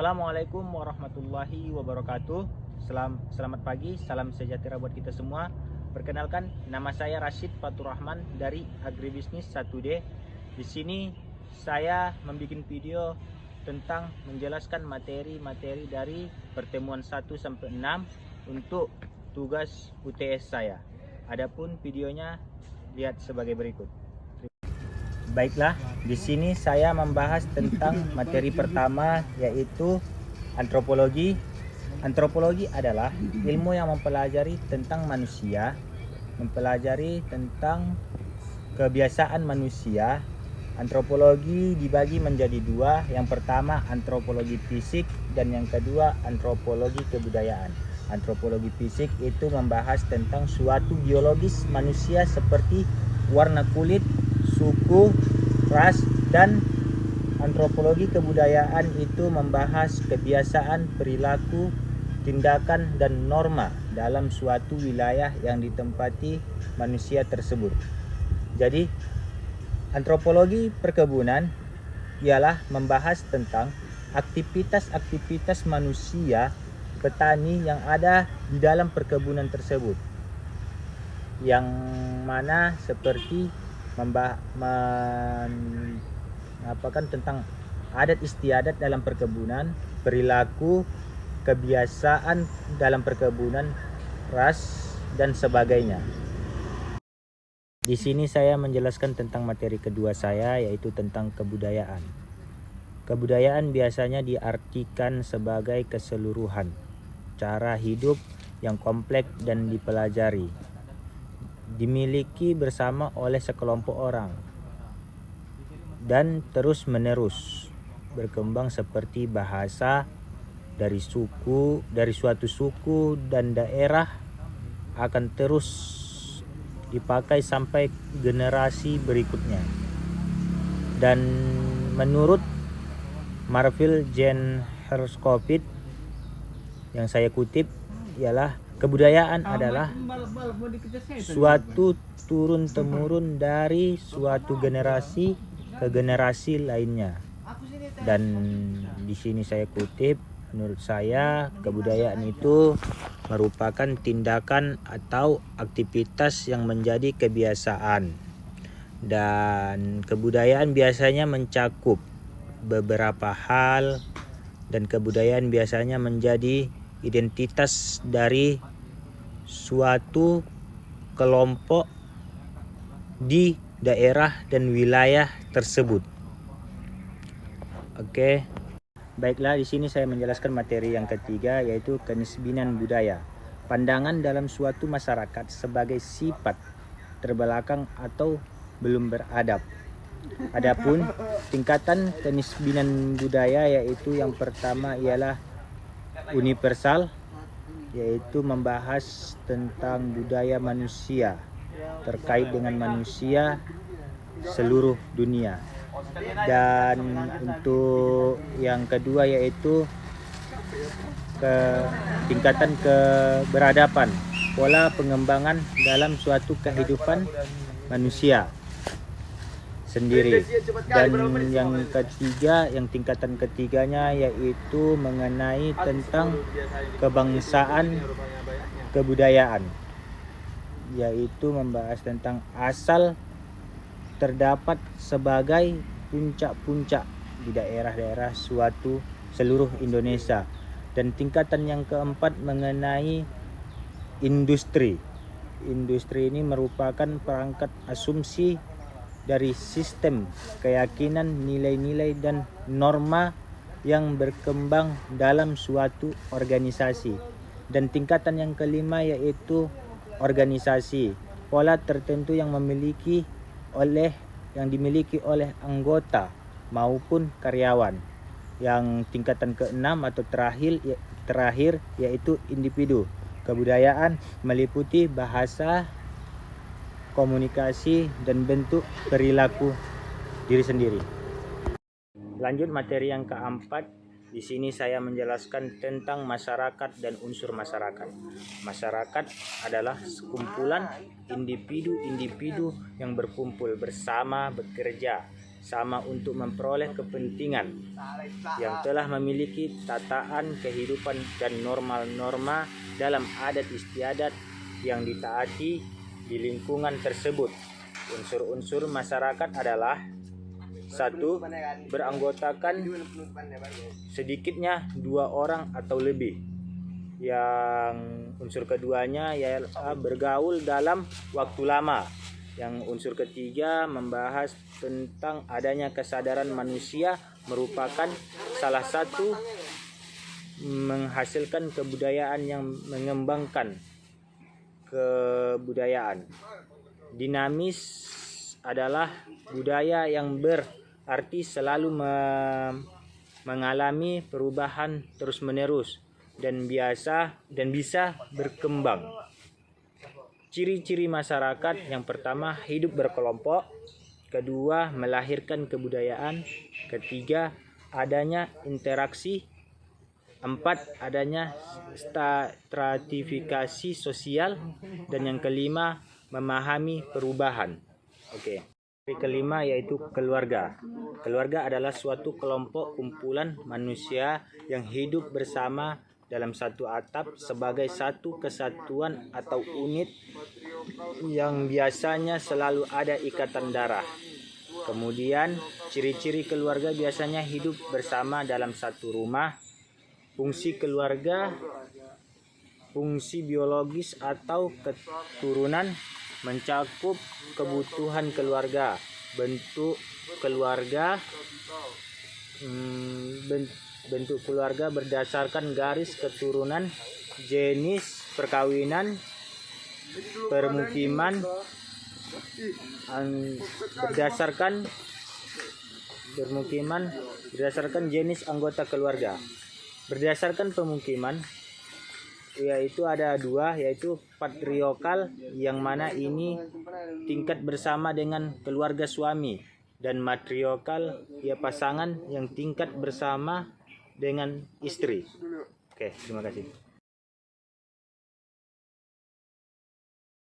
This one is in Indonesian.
Assalamualaikum warahmatullahi wabarakatuh. Selamat pagi, salam sejahtera buat kita semua. Perkenalkan, nama saya Rashid Fatur Rahman dari Agribisnis 1D. Di sini saya membuat video tentang menjelaskan materi-materi dari pertemuan 1 sampai 6 untuk tugas UTS saya. Adapun videonya lihat sebagai berikut. Baiklah, di sini saya membahas tentang materi pertama, yaitu antropologi. Antropologi adalah ilmu yang mempelajari tentang manusia, mempelajari tentang kebiasaan manusia. Antropologi dibagi menjadi dua, yang pertama antropologi fisik dan yang kedua antropologi kebudayaan. Antropologi fisik itu membahas tentang suatu biologis manusia seperti warna kulit, suku, ras, dan antropologi kebudayaan itu membahas kebiasaan, perilaku, tindakan, dan norma dalam suatu wilayah yang ditempati manusia tersebut. Jadi, antropologi perkebunan ialah membahas tentang aktivitas-aktivitas manusia petani yang ada di dalam perkebunan tersebut, yang mana seperti mengapakan tentang adat istiadat dalam perkebunan, perilaku, kebiasaan dalam perkebunan, ras, dan sebagainya. Di sini saya menjelaskan tentang materi kedua saya, yaitu tentang kebudayaan. Kebudayaan biasanya diartikan sebagai keseluruhan cara hidup yang kompleks dan dipelajari, dimiliki bersama oleh sekelompok orang, dan terus menerus berkembang seperti bahasa dari suatu suku dan daerah akan terus dipakai sampai generasi berikutnya. Dan menurut Marvil Jen Herskovits yang saya kutip ialah kebudayaan adalah suatu turun-temurun dari suatu generasi ke generasi lainnya. Dan di sini saya kutip, menurut saya kebudayaan itu merupakan tindakan atau aktivitas yang menjadi kebiasaan. Dan kebudayaan biasanya mencakup beberapa hal, dan kebudayaan biasanya menjadi identitas dari suatu kelompok di daerah dan wilayah tersebut. Oke. Baiklah, di sini saya menjelaskan materi yang ketiga, yaitu kenisbinan budaya. Pandangan dalam suatu masyarakat sebagai sifat terbelakang atau belum beradab. Adapun tingkatan kenisbinan budaya, yaitu yang pertama ialah universal, yaitu membahas tentang budaya manusia terkait dengan manusia seluruh dunia. Dan untuk yang kedua yaitu tingkatan keberadaban, pola pengembangan dalam suatu kehidupan manusia sendiri. Dan yang ketiga, yang tingkatan ketiganya yaitu mengenai tentang kebangsaan kebudayaan, yaitu membahas tentang asal terdapat sebagai puncak-puncak di daerah-daerah suatu seluruh Indonesia. Dan tingkatan yang keempat mengenai industri. Industri ini merupakan perangkat asumsi dari sistem keyakinan, nilai-nilai, dan norma yang berkembang dalam suatu organisasi. Dan tingkatan yang kelima yaitu organisasi, pola tertentu yang dimiliki oleh anggota maupun karyawan. Yang tingkatan keenam atau terakhir yaitu individu. Kebudayaan meliputi bahasa, komunikasi, dan bentuk perilaku diri sendiri. Lanjut materi yang keempat. Di sini saya menjelaskan tentang masyarakat dan unsur masyarakat. Masyarakat adalah sekumpulan individu-individu yang berkumpul bersama, bekerja sama untuk memperoleh kepentingan, yang telah memiliki tataan kehidupan dan norma-norma dalam adat istiadat yang ditaati di lingkungan tersebut. Unsur-unsur masyarakat adalah: 1. Beranggotakan sedikitnya 2 orang atau lebih. Yang unsur keduanya ialah bergaul dalam waktu lama. Yang unsur ketiga membahas tentang adanya kesadaran manusia merupakan salah satu menghasilkan kebudayaan yang mengembangkan kebudayaan. Dinamis adalah budaya yang berarti selalu mengalami perubahan terus-menerus dan bisa berkembang. Ciri-ciri masyarakat: yang pertama, hidup berkelompok; kedua, melahirkan kebudayaan; ketiga, adanya interaksi; 4, adanya stratifikasi sosial; dan yang kelima, memahami perubahan. Oke. Yang kelima yaitu keluarga. Keluarga adalah suatu kelompok kumpulan manusia yang hidup bersama dalam satu atap sebagai satu kesatuan atau unit yang biasanya selalu ada ikatan darah. Kemudian, ciri-ciri keluarga biasanya hidup bersama dalam satu rumah. Fungsi keluarga: fungsi biologis atau keturunan, mencakup kebutuhan keluarga, bentuk keluarga, bentuk keluarga berdasarkan garis keturunan, jenis perkawinan, permukiman, berdasarkan jenis anggota keluarga. Berdasarkan pemukiman, yaitu ada 2, yaitu patriarkal yang mana ini tingkat bersama dengan keluarga suami, dan matriarkal pasangan yang tingkat bersama dengan istri. Oke, terima kasih.